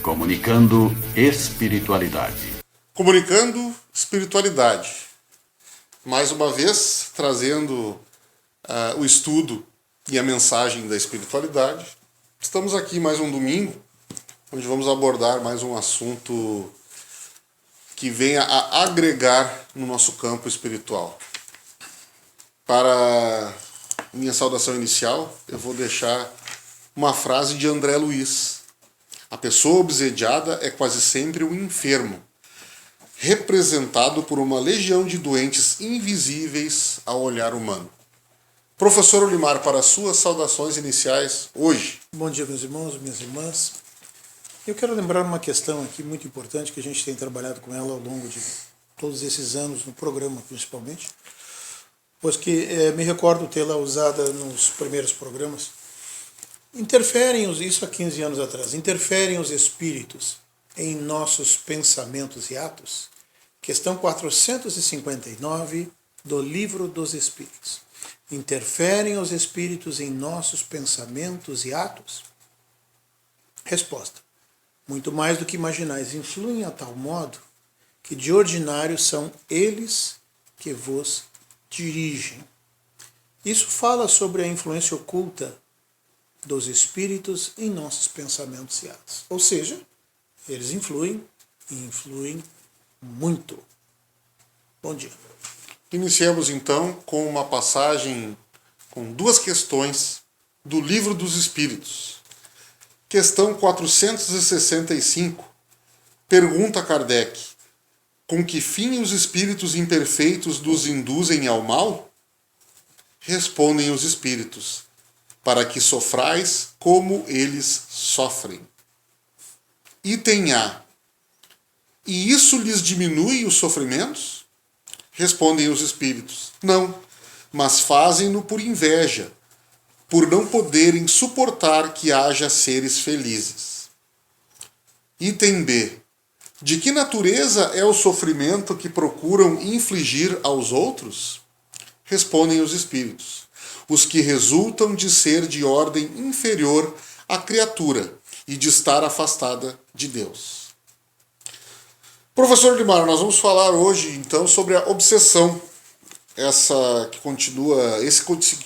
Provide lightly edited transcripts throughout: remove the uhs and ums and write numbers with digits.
Comunicando espiritualidade. Comunicando espiritualidade. Mais uma vez, trazendo o estudo e a mensagem da espiritualidade. Estamos aqui mais um domingo, onde vamos abordar mais um assunto que venha a agregar no nosso campo espiritual. Para minha saudação inicial, eu vou deixar uma frase de André Luiz. A pessoa obsediada é quase sempre um enfermo, representado por uma legião de doentes invisíveis ao olhar humano. Professor Olimar, para suas saudações iniciais hoje. Bom dia, meus irmãos, minhas irmãs. Eu quero lembrar uma questão aqui muito importante que a gente tem trabalhado com ela ao longo de todos esses anos, no programa principalmente, pois que me recordo tê-la usada nos primeiros programas. Isso há 15 anos atrás, interferem os espíritos em nossos pensamentos e atos? Questão 459 do Livro dos Espíritos. Interferem os espíritos em nossos pensamentos e atos? Resposta. Muito mais do que imaginais, influem a tal modo que de ordinário são eles que vos dirigem. Isso fala sobre a influência oculta dos espíritos em nossos pensamentos e atos. Ou seja, eles influem e influem muito. Bom dia. Iniciamos então com uma passagem com duas questões do Livro dos Espíritos. Questão 465. Pergunta Kardec: com que fim os espíritos imperfeitos nos induzem ao mal? Respondem os espíritos: para que sofrais como eles sofrem. Item A. E isso lhes diminui os sofrimentos? Respondem os espíritos: não, mas fazem-no por inveja, por não poderem suportar que haja seres felizes. Item B. De que natureza é o sofrimento que procuram infligir aos outros? Respondem os espíritos: os que resultam de ser de ordem inferior à criatura e de estar afastada de Deus. Professor Limar, nós vamos falar hoje então sobre a obsessão,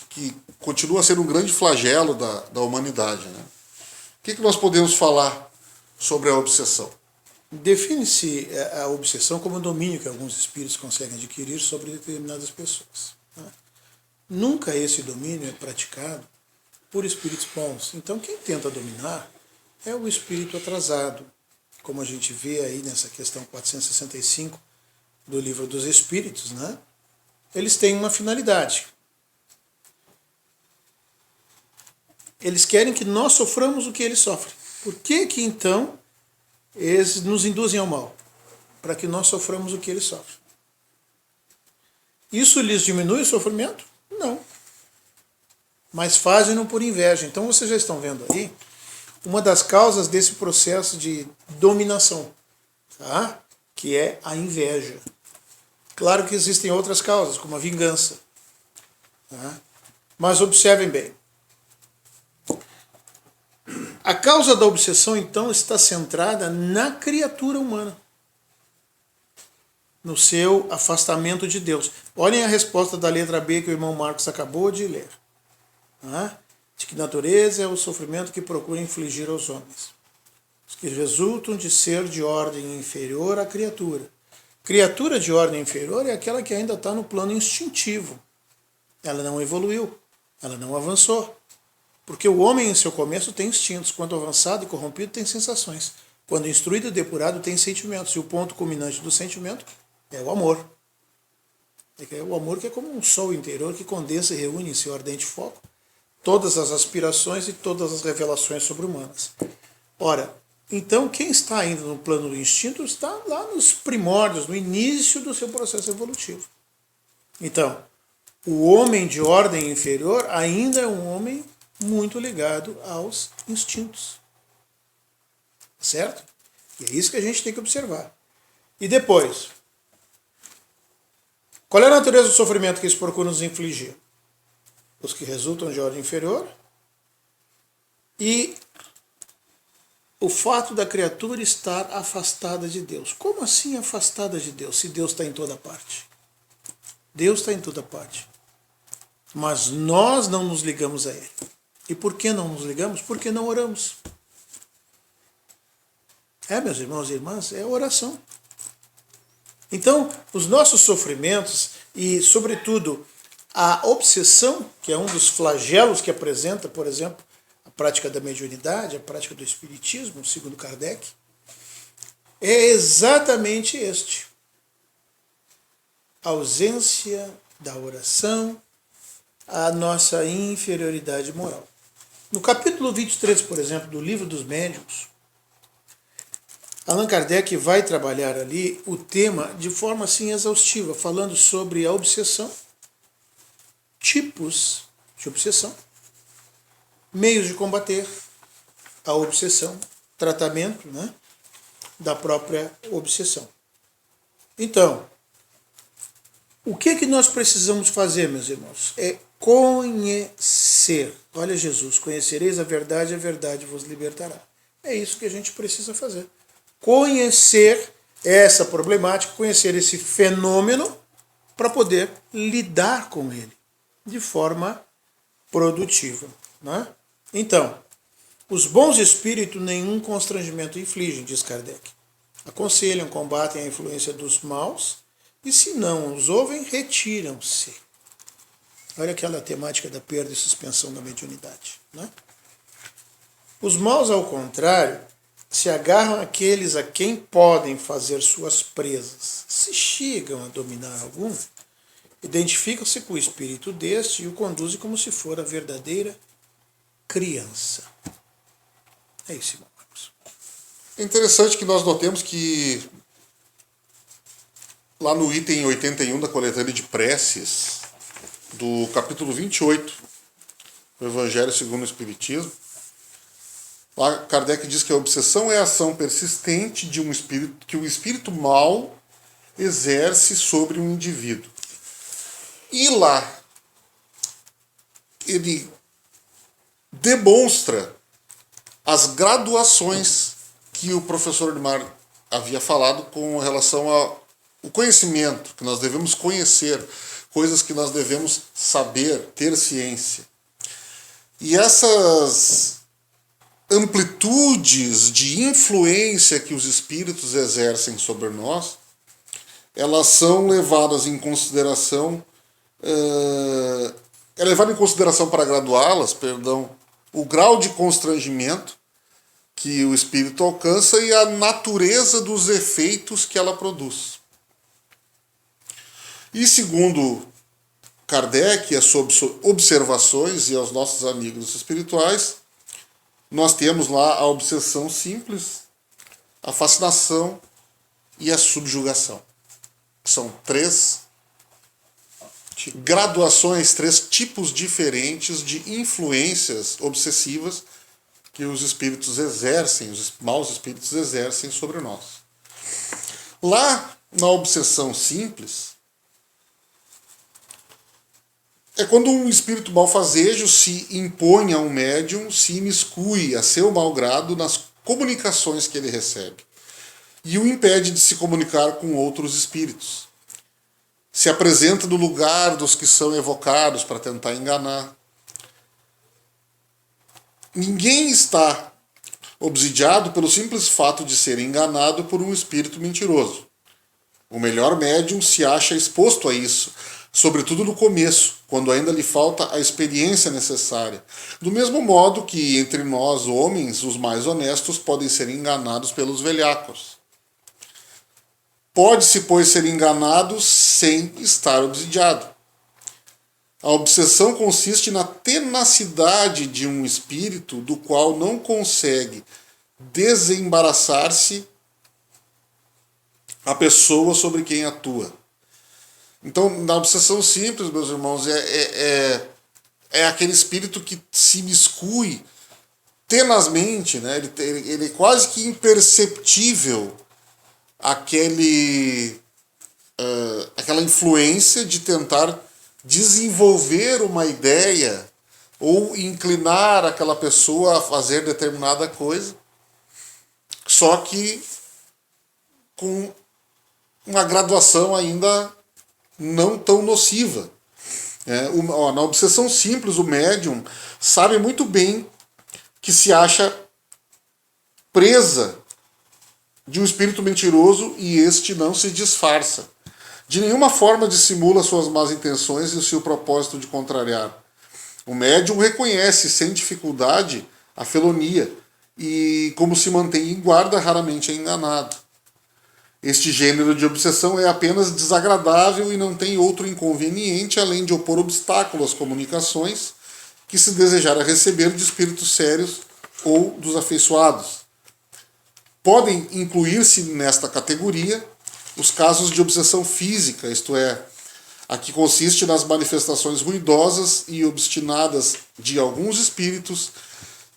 que continua sendo um grande flagelo da humanidade, né? O que nós podemos falar sobre a obsessão? Define-se a obsessão como um domínio que alguns espíritos conseguem adquirir sobre determinadas pessoas. Nunca esse domínio é praticado por espíritos bons. Então quem tenta dominar é o espírito atrasado, como a gente vê aí nessa questão 465 do Livro dos Espíritos, né? Eles têm uma finalidade. Eles querem que nós soframos o que eles sofrem. Por que então eles nos induzem ao mal? Para que nós soframos o que eles sofrem. Isso lhes diminui o sofrimento? Não. Mas fazem-no por inveja. Então vocês já estão vendo aí uma das causas desse processo de dominação, tá? Que é a inveja. Claro que existem outras causas, como a vingança. Tá? Mas observem bem. A causa da obsessão, então, está centrada na criatura humana, no seu afastamento de Deus. Olhem a resposta da letra B que o irmão Marcos acabou de ler. De que natureza é o sofrimento que procura infligir aos homens? Os que resultam de ser de ordem inferior à criatura. Criatura de ordem inferior é aquela que ainda está no plano instintivo. Ela não evoluiu, ela não avançou. Porque o homem, em seu começo, tem instintos. Quando avançado e corrompido, tem sensações. Quando instruído e depurado, tem sentimentos. E o ponto culminante do sentimento é o amor. É o amor que é como um sol interior que condensa e reúne em seu ardente foco todas as aspirações e todas as revelações sobre-humanas. Ora, então quem está ainda no plano do instinto está lá nos primórdios, no início do seu processo evolutivo. Então, o homem de ordem inferior ainda é um homem muito ligado aos instintos. Certo? E é isso que a gente tem que observar. E depois, qual é a natureza do sofrimento que eles procuram nos infligir? Os que resultam de ordem inferior e o fato da criatura estar afastada de Deus. Como assim afastada de Deus, se Deus está em toda parte? Deus está em toda parte. Mas nós não nos ligamos a Ele. E por que não nos ligamos? Porque não oramos. Meus irmãos e irmãs, é oração. Então, os nossos sofrimentos e, sobretudo, a obsessão, que é um dos flagelos que apresenta, por exemplo, a prática da mediunidade, a prática do espiritismo, segundo Kardec, é exatamente este. A ausência da oração, a nossa inferioridade moral. No capítulo 23, por exemplo, do Livro dos Médiuns, Allan Kardec vai trabalhar ali o tema de forma assim exaustiva, falando sobre a obsessão, tipos de obsessão, meios de combater a obsessão, tratamento, né, da própria obsessão. Então, o que nós precisamos fazer, meus irmãos? É conhecer. Olha Jesus, conhecereis a verdade vos libertará. É isso que a gente precisa fazer. Conhecer essa problemática, conhecer esse fenômeno para poder lidar com ele de forma produtiva. Né? Então, os bons espíritos nenhum constrangimento infligem, diz Kardec. Aconselham, combatem a influência dos maus e, se não os ouvem, retiram-se. Olha aquela temática da perda e suspensão da mediunidade. Né? Os maus, ao contrário, se agarram àqueles a quem podem fazer suas presas. Se chegam a dominar algum, identificam-se com o espírito deste e o conduzem como se for a verdadeira criança. É isso, irmão Marcos. É interessante que nós notemos que lá no item 81 da coletânea de preces, do capítulo 28, do Evangelho segundo o Espiritismo, lá Kardec diz que a obsessão é a ação persistente de um espírito que o espírito mau exerce sobre um indivíduo. E lá ele demonstra as graduações que o professor Odmar havia falado com relação ao conhecimento, que nós devemos conhecer, coisas que nós devemos saber, ter ciência. E essas amplitudes de influência que os espíritos exercem sobre nós, elas são levadas em consideração, é levado em consideração para graduá-las, o grau de constrangimento que o espírito alcança e a natureza dos efeitos que ela produz. E segundo Kardec, as suas observações e aos nossos amigos espirituais, nós temos lá a obsessão simples, a fascinação e a subjugação. São três graduações, três tipos diferentes de influências obsessivas que os espíritos exercem, os maus espíritos exercem sobre nós. Lá na obsessão simples, é quando um espírito malfazejo se impõe a um médium, se imiscui a seu mau grado nas comunicações que ele recebe e o impede de se comunicar com outros espíritos. Se apresenta no lugar dos que são evocados para tentar enganar. Ninguém está obsidiado pelo simples fato de ser enganado por um espírito mentiroso. O melhor médium se acha exposto a isso, sobretudo no começo, quando ainda lhe falta a experiência necessária. Do mesmo modo que entre nós, homens, os mais honestos podem ser enganados pelos velhacos. Pode-se, pois, ser enganado sem estar obsidiado. A obsessão consiste na tenacidade de um espírito do qual não consegue desembaraçar-se a pessoa sobre quem atua. Então, na obsessão simples, meus irmãos, é aquele espírito que se miscui tenazmente, né? Ele é quase que imperceptível aquela influência de tentar desenvolver uma ideia ou inclinar aquela pessoa a fazer determinada coisa. só que com uma graduação ainda não tão nociva. Na obsessão simples, o médium sabe muito bem que se acha presa de um espírito mentiroso e este não se disfarça. De nenhuma forma dissimula suas más intenções e o seu propósito de contrariar. O médium reconhece sem dificuldade a felonia e, como se mantém em guarda, raramente é enganado. Este gênero de obsessão é apenas desagradável e não tem outro inconveniente além de opor obstáculo às comunicações que se desejara receber de espíritos sérios ou dos afeiçoados. Podem incluir-se nesta categoria os casos de obsessão física, isto é, a que consiste nas manifestações ruidosas e obstinadas de alguns espíritos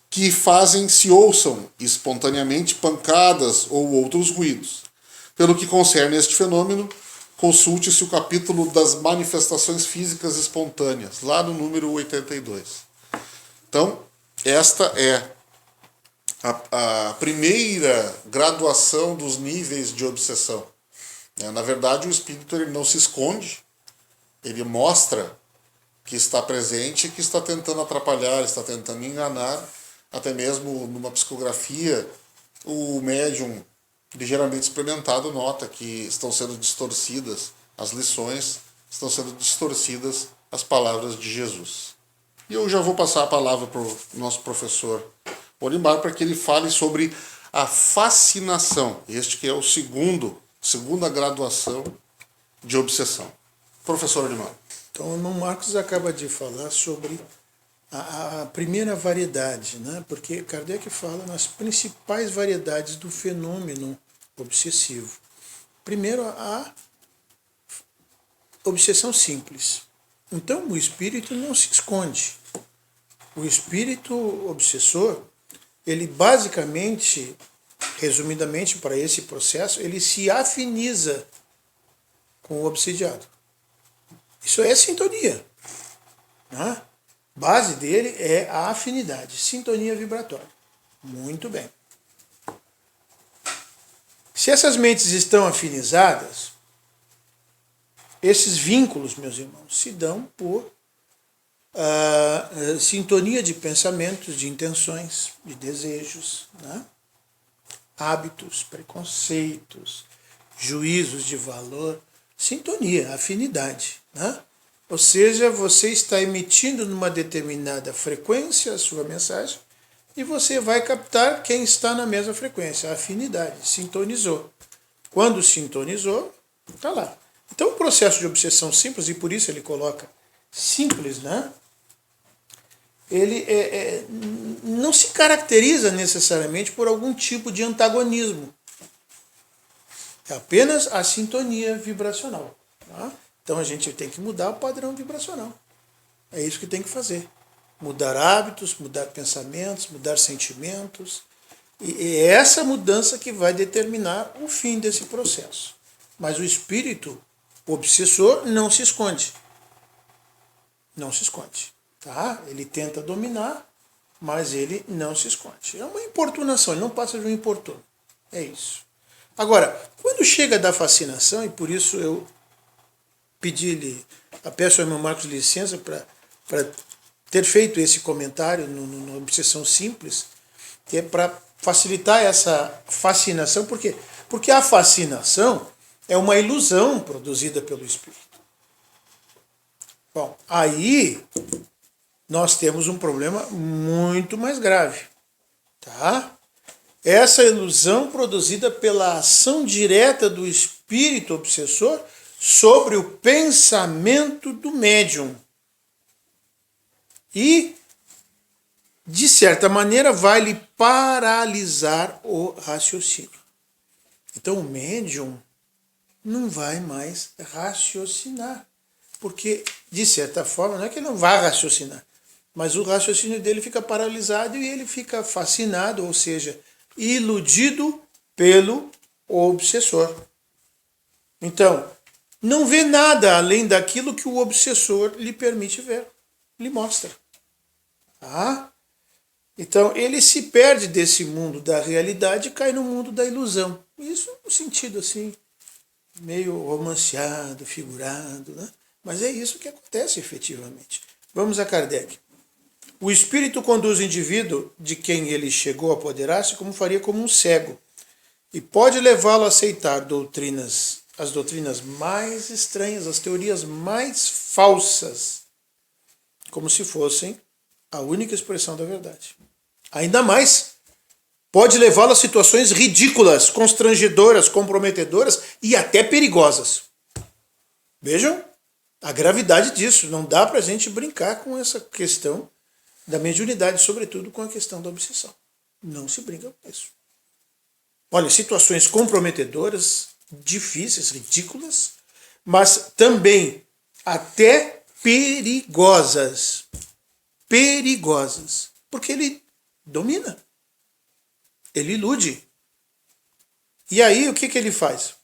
que fazem se ouçam espontaneamente pancadas ou outros ruídos. Pelo que concerne a este fenômeno, consulte-se o capítulo das manifestações físicas espontâneas, lá no número 82. Então, esta é a primeira graduação dos níveis de obsessão. Na verdade, o espírito ele não se esconde, ele mostra que está presente, que está tentando atrapalhar, está tentando enganar, até mesmo numa psicografia, o médium ligeiramente experimentado nota que estão sendo distorcidas as lições, estão sendo distorcidas as palavras de Jesus. E eu já vou passar a palavra para o nosso professor Olimar para que ele fale sobre a fascinação, este que é o segunda graduação de obsessão. Professor Olimar. Então, o irmão Marcos acaba de falar sobre a primeira variedade, né? Porque Kardec fala nas principais variedades do fenômeno obsessivo. Primeiro, a obsessão simples. Então, o espírito não se esconde. O espírito obsessor, ele basicamente, resumidamente para esse processo, ele se afiniza com o obsidiado. Isso é sintonia. Né? Base dele é a afinidade, sintonia vibratória. Muito bem. Se essas mentes estão afinizadas, esses vínculos, meus irmãos, se dão por sintonia de pensamentos, de intenções, de desejos, né? Hábitos, preconceitos, juízos de valor, sintonia, afinidade, né? Ou seja, você está emitindo numa determinada frequência a sua mensagem e você vai captar quem está na mesma frequência, afinidade, sintonizou. Quando sintonizou, está lá. Então o processo de obsessão simples, e por isso ele coloca simples, né? Ele não se caracteriza necessariamente por algum tipo de antagonismo. É apenas a sintonia vibracional. Tá? Então a gente tem que mudar o padrão vibracional. É isso que tem que fazer. Mudar hábitos, mudar pensamentos, mudar sentimentos. E é essa mudança que vai determinar o fim desse processo. Mas o espírito obsessor não se esconde. Não se esconde. Tá? Ele tenta dominar, mas ele não se esconde. É uma importunação, ele não passa de um importuno. É isso. Agora, quando chega da fascinação, e por isso eu peço ao irmão Marcos licença para ter feito esse comentário no Obsessão Simples, que é para facilitar essa fascinação. Por quê? Porque a fascinação é uma ilusão produzida pelo espírito. Bom, aí nós temos um problema muito mais grave. Tá? Essa ilusão produzida pela ação direta do espírito obsessor sobre o pensamento do médium. E, de certa maneira, vai lhe paralisar o raciocínio. Então, o médium não vai mais raciocinar. Porque, de certa forma, não é que ele não vai raciocinar, mas o raciocínio dele fica paralisado e ele fica fascinado, ou seja, iludido pelo obsessor. Então, não vê nada além daquilo que o obsessor lhe permite ver, lhe mostra. Tá? Então, ele se perde desse mundo da realidade e cai no mundo da ilusão. Isso no sentido assim, meio romanceado, figurado, né? Mas é isso que acontece efetivamente. Vamos a Kardec. O espírito conduz o indivíduo de quem ele chegou a apoderar-se como faria como um cego, e pode levá-lo a aceitar as doutrinas mais estranhas, as teorias mais falsas, como se fossem a única expressão da verdade. Ainda mais, pode levá-lo a situações ridículas, constrangedoras, comprometedoras e até perigosas. Vejam a gravidade disso. Não dá para a gente brincar com essa questão da mediunidade, sobretudo com a questão da obsessão. Não se brinca com isso. Olha, situações comprometedoras, difíceis, ridículas, mas também até perigosas. Perigosas. Porque ele domina. Ele ilude. E aí, o que ele faz?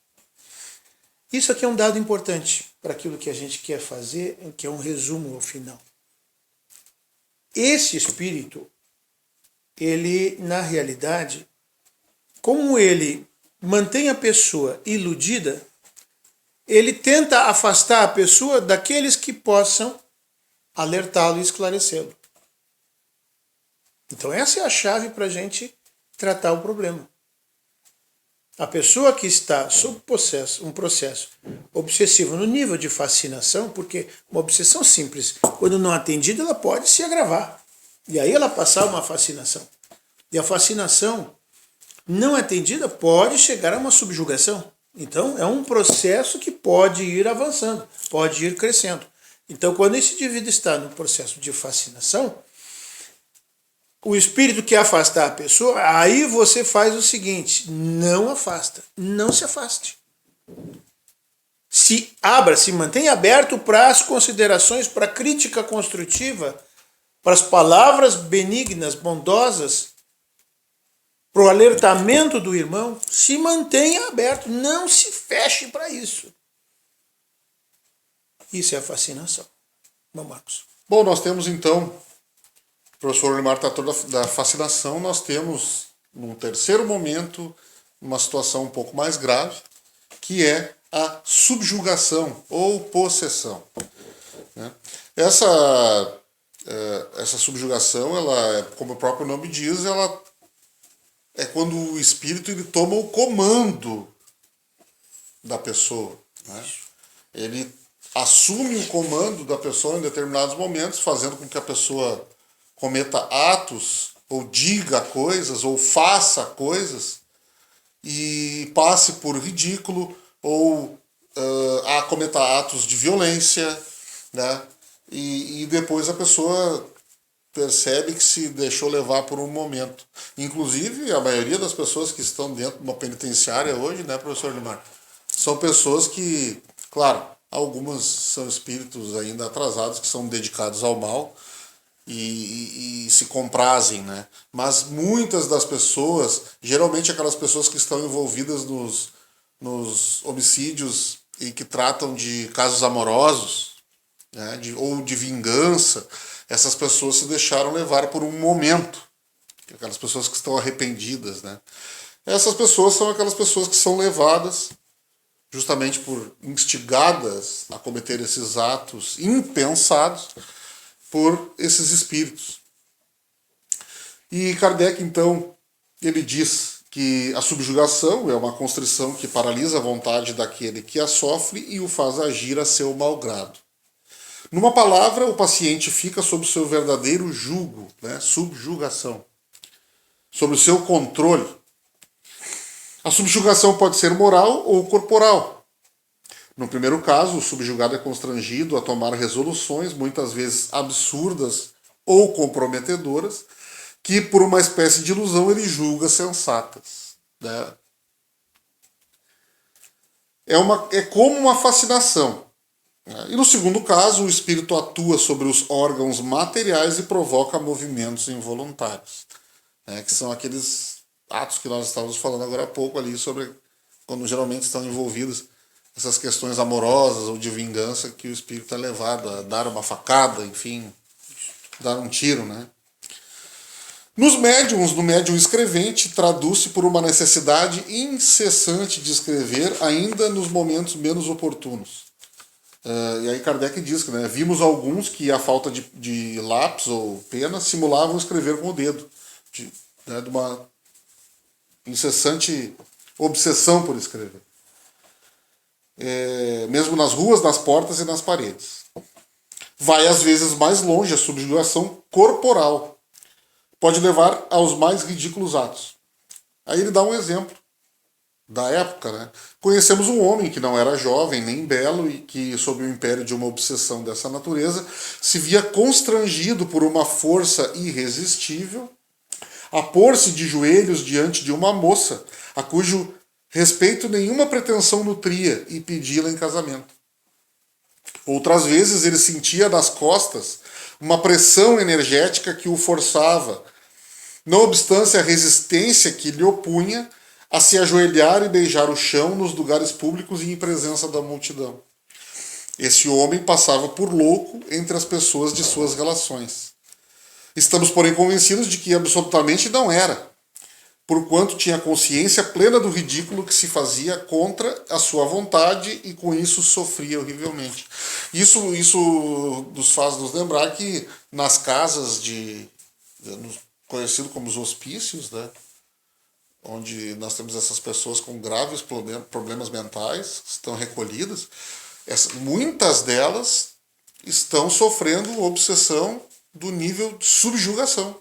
Isso aqui é um dado importante para aquilo que a gente quer fazer, que é um resumo ao final. Esse espírito, ele, na realidade, como ele mantém a pessoa iludida, ele tenta afastar a pessoa daqueles que possam alertá-lo e esclarecê-lo. Então essa é a chave para a gente tratar o problema. A pessoa que está sob um processo obsessivo no nível de fascinação, porque uma obsessão simples, quando não atendida, ela pode se agravar. E aí ela passar uma fascinação. E a fascinação não atendida pode chegar a uma subjugação. Então é um processo que pode ir avançando, pode ir crescendo. Então quando esse indivíduo está no processo de fascinação, o espírito quer afastar a pessoa, aí você faz o seguinte: não afasta, não se afaste. Se abra, se mantenha aberto para as considerações, para a crítica construtiva, para as palavras benignas, bondosas, para o alertamento do irmão. Se mantenha aberto, não se feche para isso. Isso é a fascinação. Bom, Marcos. Bom, nós temos então, o professor Olimar tratou da fascinação, nós temos, num terceiro momento, uma situação um pouco mais grave, que é a subjugação ou possessão. Essa subjugação, ela, como o próprio nome diz, ela é quando o espírito ele toma o comando da pessoa. Né? Ele assume o comando da pessoa em determinados momentos, fazendo com que a pessoa cometa atos, ou diga coisas, ou faça coisas, e passe por ridículo, ou cometa atos de violência, né? E depois a pessoa percebe que se deixou levar por um momento. Inclusive, a maioria das pessoas que estão dentro de uma penitenciária hoje, né, professor Limar, são pessoas que, claro, algumas são espíritos ainda atrasados, que são dedicados ao mal e se comprazem, né? Mas muitas das pessoas, geralmente aquelas pessoas que estão envolvidas nos homicídios e que tratam de casos amorosos, né, ou de vingança, essas pessoas se deixaram levar por um momento. Aquelas pessoas que estão arrependidas, né? Essas pessoas são aquelas pessoas que são levadas justamente por instigadas a cometer esses atos impensados por esses espíritos. E Kardec, então, ele diz que a subjugação é uma constrição que paralisa a vontade daquele que a sofre e o faz agir a seu malgrado. Numa palavra, o paciente fica sob o seu verdadeiro jugo, né? Subjugação, sob o seu controle. A subjugação pode ser moral ou corporal. No primeiro caso, o subjugado é constrangido a tomar resoluções, muitas vezes absurdas ou comprometedoras, que por uma espécie de ilusão ele julga sensatas. Né? É como uma fascinação. E no segundo caso, o espírito atua sobre os órgãos materiais e provoca movimentos involuntários, né? Que são aqueles atos que nós estávamos falando agora há pouco ali, sobre quando geralmente estão envolvidos essas questões amorosas ou de vingança, que o espírito é levado a dar uma facada, enfim, dar um tiro, né? Nos médiums, no médium escrevente, traduz-se por uma necessidade incessante de escrever, ainda nos momentos menos oportunos. E aí Kardec diz que vimos alguns que a falta de lápis ou pena simulavam escrever com o dedo, de uma incessante obsessão por escrever. Mesmo nas ruas, nas portas e nas paredes. Vai às vezes mais longe a subjugação corporal. Pode levar aos mais ridículos atos. Aí ele dá um exemplo da época. Conhecemos um homem que não era jovem nem belo e que, sob o império de uma obsessão dessa natureza, se via constrangido por uma força irresistível a pôr-se de joelhos diante de uma moça, a cujo respeito nenhuma pretensão nutria, e pedi-la em casamento. Outras vezes ele sentia nas costas uma pressão energética que o forçava, não obstante a resistência que lhe opunha, a se ajoelhar e beijar o chão nos lugares públicos e em presença da multidão. Esse homem passava por louco entre as pessoas de suas relações. Estamos, porém, convencidos de que absolutamente não era, porquanto tinha consciência plena do ridículo que se fazia contra a sua vontade e com isso sofria horrivelmente. Isso nos faz nos lembrar que nas casas conhecido como os hospícios, onde nós temos essas pessoas com graves problemas mentais, que estão recolhidas, muitas delas estão sofrendo obsessão do nível de subjugação.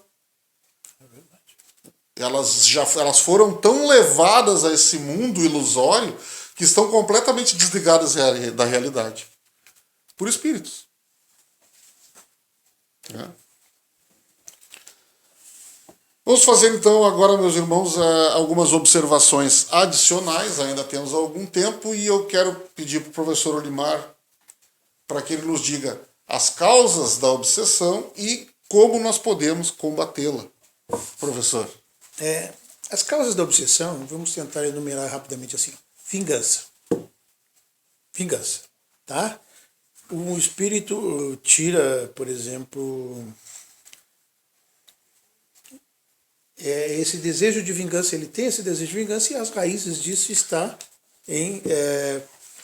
Elas foram tão levadas a esse mundo ilusório que estão completamente desligadas da realidade. Por espíritos. Vamos fazer então agora, meus irmãos, algumas observações adicionais. Ainda temos algum tempo e eu quero pedir para o professor Olimar para que ele nos diga as causas da obsessão e como nós podemos combatê-la. Professor. As causas da obsessão, vamos tentar enumerar rapidamente assim. Vingança. Vingança. Tá? O espírito tira, por exemplo, esse desejo de vingança, ele tem esse desejo de vingança e as raízes disso está em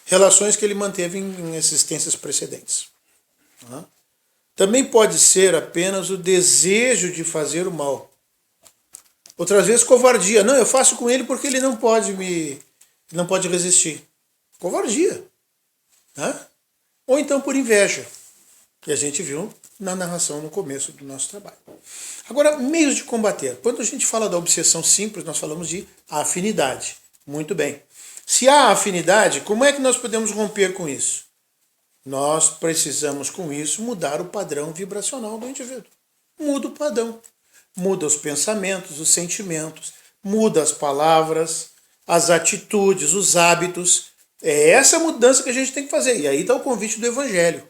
relações que ele manteve em existências precedentes. Tá? Também pode ser apenas o desejo de fazer o mal. Outras vezes covardia. Não, eu faço com ele porque ele não pode resistir. Covardia. Tá? Ou então por inveja, que a gente viu na narração no começo do nosso trabalho. Agora, meios de combater. Quando a gente fala da obsessão simples, nós falamos de afinidade. Muito bem. Se há afinidade, como é que nós podemos romper com isso? Nós precisamos, com isso, mudar o padrão vibracional do indivíduo. Muda o padrão. Muda os pensamentos, os sentimentos, muda as palavras, as atitudes, os hábitos. É essa mudança que a gente tem que fazer. E aí está o convite do Evangelho.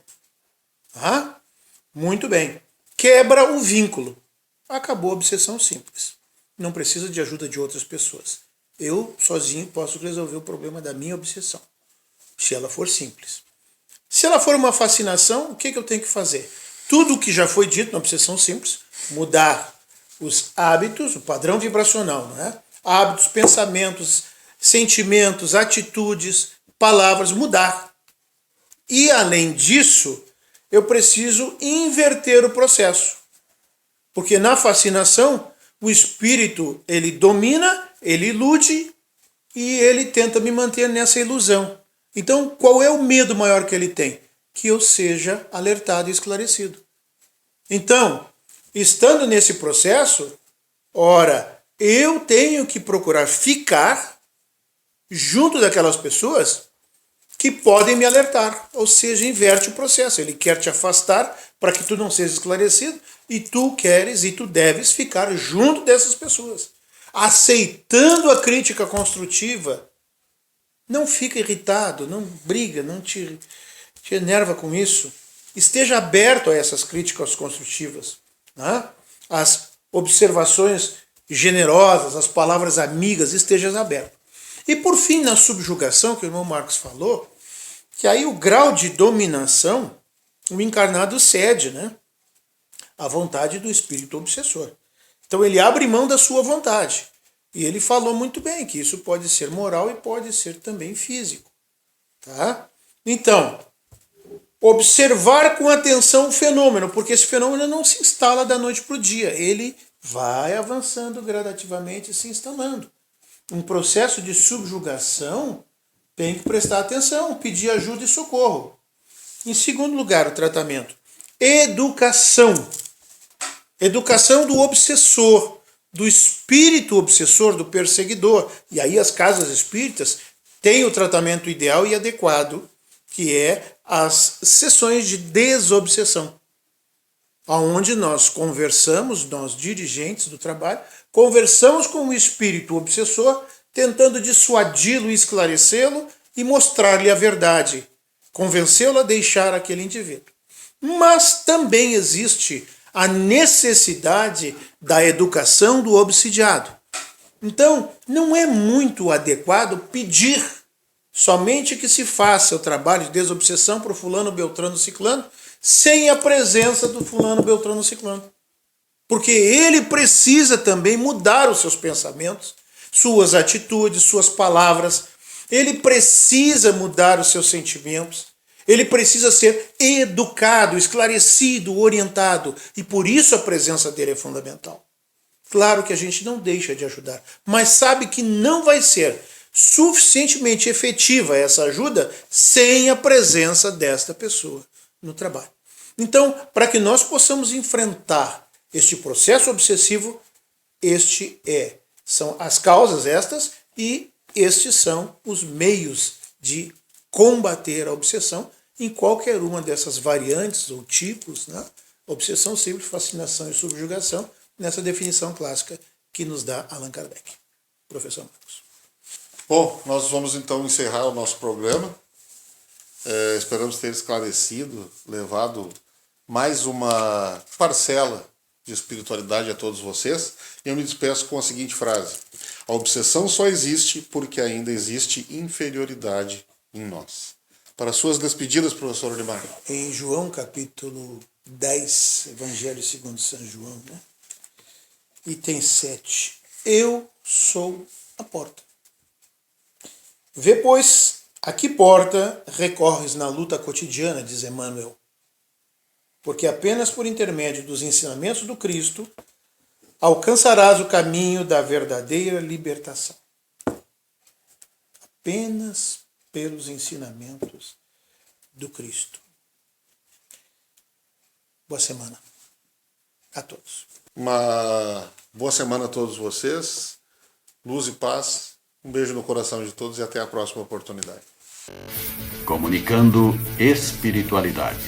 Muito bem. Quebra o vínculo. Acabou a obsessão simples. Não precisa de ajuda de outras pessoas. Eu, sozinho, posso resolver o problema da minha obsessão. Se ela for simples. Se ela for uma fascinação, o que eu tenho que fazer? Tudo o que já foi dito na obsessão simples, mudar os hábitos, o padrão vibracional, hábitos, pensamentos, sentimentos, atitudes, palavras, mudar. E, além disso, eu preciso inverter o processo. Porque na fascinação, o espírito, ele domina, ele ilude e ele tenta me manter nessa ilusão. Então, qual é o medo maior que ele tem? Que eu seja alertado e esclarecido. Então, estando nesse processo, ora, eu tenho que procurar ficar junto daquelas pessoas que podem me alertar. Ou seja, inverte o processo. Ele quer te afastar para que tu não seja esclarecido e tu queres e tu deves ficar junto dessas pessoas. Aceitando a crítica construtiva. Não fica irritado, não briga, não te enerva com isso. Esteja aberto a essas críticas construtivas. As observações generosas, as palavras amigas, estejas aberto. E por fim, na subjugação, que o irmão Marcos falou, que aí o grau de dominação, o encarnado cede à vontade do espírito obsessor. Então ele abre mão da sua vontade. E ele falou muito bem que isso pode ser moral e pode ser também físico. Tá? Então, observar com atenção o fenômeno, porque esse fenômeno não se instala da noite para o dia. Ele vai avançando gradativamente e se instalando. Um processo de subjugação tem que prestar atenção, pedir ajuda e socorro. Em segundo lugar, o tratamento. Educação. Educação do obsessor, do espírito obsessor, do perseguidor. E aí as casas espíritas têm o tratamento ideal e adequado, que é as sessões de desobsessão, onde nós conversamos, nós dirigentes do trabalho, conversamos com o espírito obsessor, tentando dissuadi-lo e esclarecê-lo e mostrar-lhe a verdade, convencê-lo a deixar aquele indivíduo. Mas também existe a necessidade da educação do obsidiado. Então, não é muito adequado pedir somente que se faça o trabalho de desobsessão para o fulano, beltrano, ciclano, sem a presença do fulano, beltrano, ciclano. Porque ele precisa também mudar os seus pensamentos, suas atitudes, suas palavras. Ele precisa mudar os seus sentimentos. Ele precisa ser educado, esclarecido, orientado. E por isso a presença dele é fundamental. Claro que a gente não deixa de ajudar, mas sabe que não vai ser suficientemente efetiva essa ajuda sem a presença desta pessoa no trabalho. Então, para que nós possamos enfrentar este processo obsessivo, são as causas estas e estes são os meios de combater a obsessão em qualquer uma dessas variantes ou tipos, né? Obsessão, símbolo, fascinação e subjugação, nessa definição clássica que nos dá Allan Kardec. Professor Marcos. Bom, nós vamos então encerrar o nosso programa. Esperamos ter esclarecido, levado mais uma parcela de espiritualidade a todos vocês. E eu me despeço com a seguinte frase: a obsessão só existe porque ainda existe inferioridade em nós. Para suas despedidas, professor Odimar. Em João capítulo 10, Evangelho segundo São João, né? Item 7. Eu sou a porta. Vê, pois, a que porta recorres na luta cotidiana, diz Emmanuel. Porque apenas por intermédio dos ensinamentos do Cristo alcançarás o caminho da verdadeira libertação. Apenas pelos ensinamentos do Cristo. Boa semana a todos. Uma boa semana a todos vocês. Luz e paz. Um beijo no coração de todos e até a próxima oportunidade. Comunicando espiritualidade.